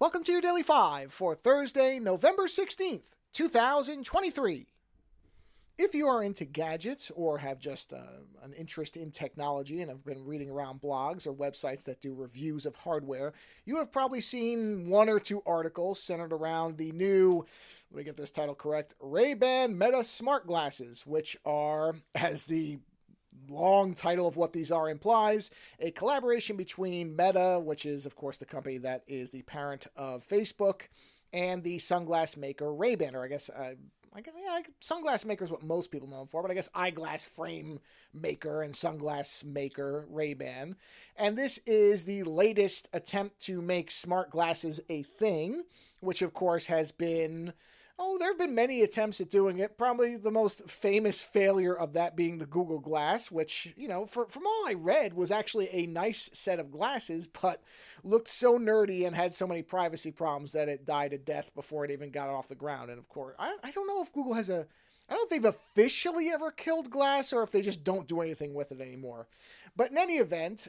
Welcome to your Daily 5 for Thursday, November 16th, 2023. If you are into gadgets or have just an interest in technology and have been reading around blogs or websites that do reviews of hardware, you have probably seen one or two articles centered around the new, let me get this title correct, Ray-Ban Meta Smart Glasses, which are, as the long title of what these are implies, a collaboration between Meta, which is, of course, the company that is the parent of Facebook, and the sunglass maker Ray-Ban, or I guess, sunglass maker is what most people know them for, but I guess eyeglass frame maker and sunglass maker Ray-Ban. And this is the latest attempt to make smart glasses a thing, which, of course, has been... there have been many attempts at doing it. Probably the most famous failure of that being the Google Glass, which, from all I read, was actually a nice set of glasses, but looked so nerdy and had so many privacy problems that it died a death before it even got off the ground. And of course, I don't know if Google has I don't know if they've officially ever killed Glass or if they just don't do anything with it anymore. But in any event,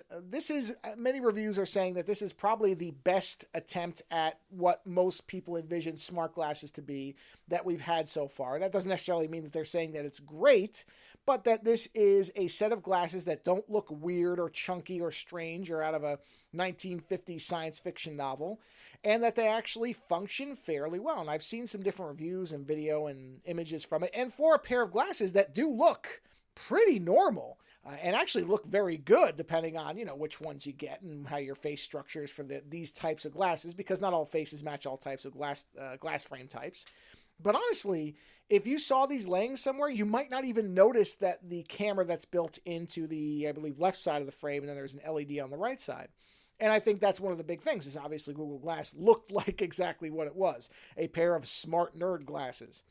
many reviews are saying that this is probably the best attempt at what most people envision smart glasses to be that we've had so far. That doesn't necessarily mean that they're saying that it's great, but that this is a set of glasses that don't look weird or chunky or strange or out of a 1950s science fiction novel, and that they actually function fairly well. And I've seen some different reviews and video and images from it, and for a pair of glasses that do look pretty normal and actually look very good depending on, which ones you get and how your face structure is for these types of glasses, because not all faces match all types of glass frame types. But honestly, if you saw these laying somewhere, you might not even notice that the camera that's built into the, I believe, left side of the frame, and then there's an LED on the right side. And I think that's one of the big things, is obviously Google Glass looked like exactly what it was, a pair of smart nerd glasses.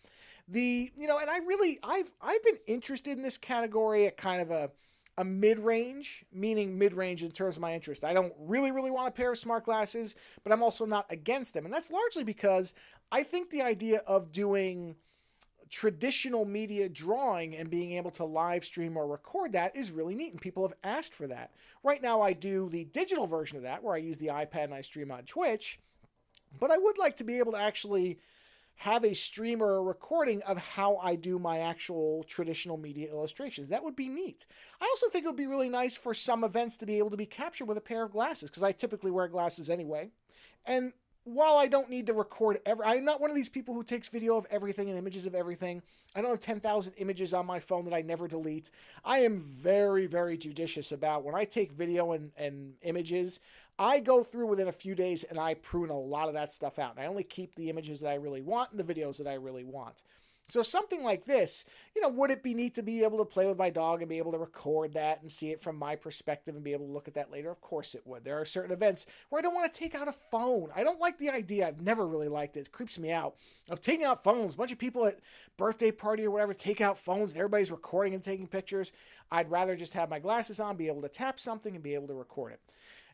And I've been interested in this category at kind of a mid-range, meaning mid-range in terms of my interest. I don't really want a pair of smart glasses, but I'm also not against them. And that's largely because I think the idea of doing traditional media drawing and being able to live stream or record that is really neat, and people have asked for that. Right now I do the digital version of that, where I use the iPad and I stream on Twitch, but I would like to be able to actually have a stream or a recording of how I do my actual traditional media illustrations. That would be neat. I also think it would be really nice for some events to be able to be captured with a pair of glasses, because I typically wear glasses anyway. And while I don't need to record I'm not one of these people who takes video of everything and images of everything. I don't have 10,000 images on my phone that I never delete. I am very, very judicious about when I take video and images. I go through within a few days and I prune a lot of that stuff out. And I only keep the images that I really want and the videos that I really want. So something like this, would it be neat to be able to play with my dog and be able to record that and see it from my perspective and be able to look at that later? Of course it would. There are certain events where I don't want to take out a phone. I don't like the idea. I've never really liked it. It creeps me out of taking out phones. A bunch of people at birthday party or whatever take out phones and everybody's recording and taking pictures. I'd rather just have my glasses on, be able to tap something and be able to record it.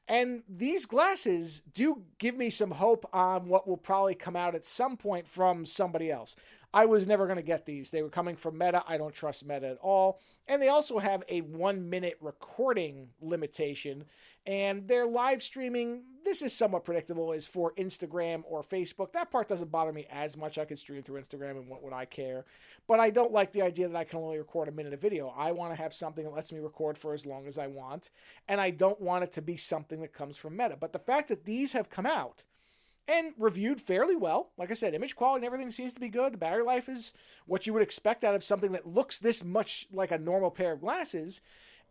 And these glasses do give me some hope on what will probably come out at some point from somebody else. I was never going to get these. They were coming from Meta. I don't trust Meta at all. And they also have a 1-minute recording limitation. And their live streaming, this is somewhat predictable, is for Instagram or Facebook. That part doesn't bother me as much. I could stream through Instagram, and what would I care? But I don't like the idea that I can only record a minute of video. I want to have something that lets me record for as long as I want. And I don't want it to be something that comes from Meta. But the fact that these have come out and reviewed fairly well. Like I said, image quality and everything seems to be good. The battery life is what you would expect out of something that looks this much like a normal pair of glasses.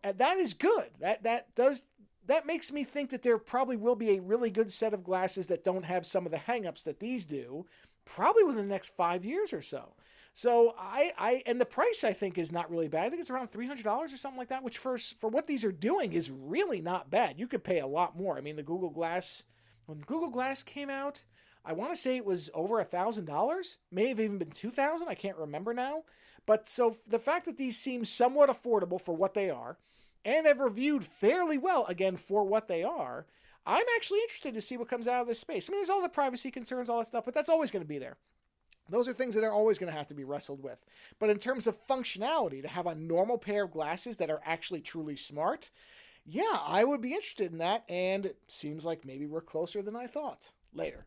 And that is good. That makes me think that there probably will be a really good set of glasses that don't have some of the hangups that these do, probably within the next 5 years or so. So and the price I think is not really bad. I think it's around $300 or something like that, which for what these are doing is really not bad. You could pay a lot more. I mean, when Google Glass came out, I want to say it was over $1,000, may have even been $2,000. I can't remember now. But so the fact that these seem somewhat affordable for what they are and have reviewed fairly well, again, for what they are, I'm actually interested to see what comes out of this space. I mean, there's all the privacy concerns, all that stuff, but that's always going to be there. Those are things that are always going to have to be wrestled with. But in terms of functionality, to have a normal pair of glasses that are actually truly smart, yeah, I would be interested in that, and it seems like maybe we're closer than I thought. Later.